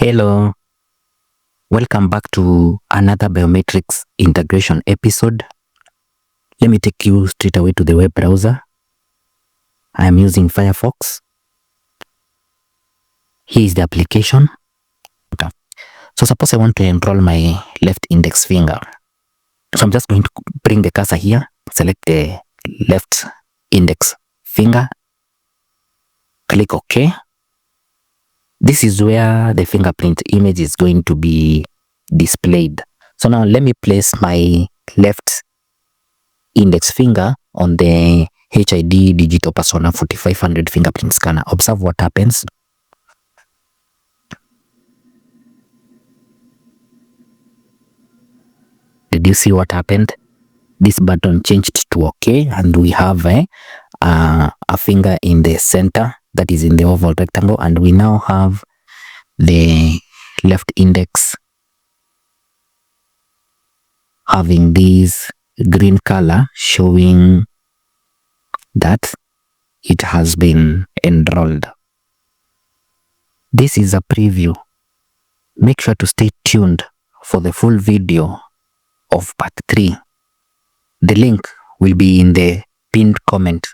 Hello, welcome back to another biometrics integration episode. Let me take you straight away to the web browser. I am using Firefox. Here is the application. So suppose I want to enroll my left index finger. So I'm just going to bring the cursor here, select the left index finger, click OK. This is where the fingerprint image is going to be displayed. So now let me place my left index finger on the HID DigitalPersona 4500 fingerprint scanner. Observe what happens. Did you see what happened? This button changed to OK, and we have a finger in the center, that is in the oval rectangle, and we now have the left index having this green color showing that it has been enrolled. This is a preview. Make sure to stay tuned for the full video of part 3. The link will be in the pinned comment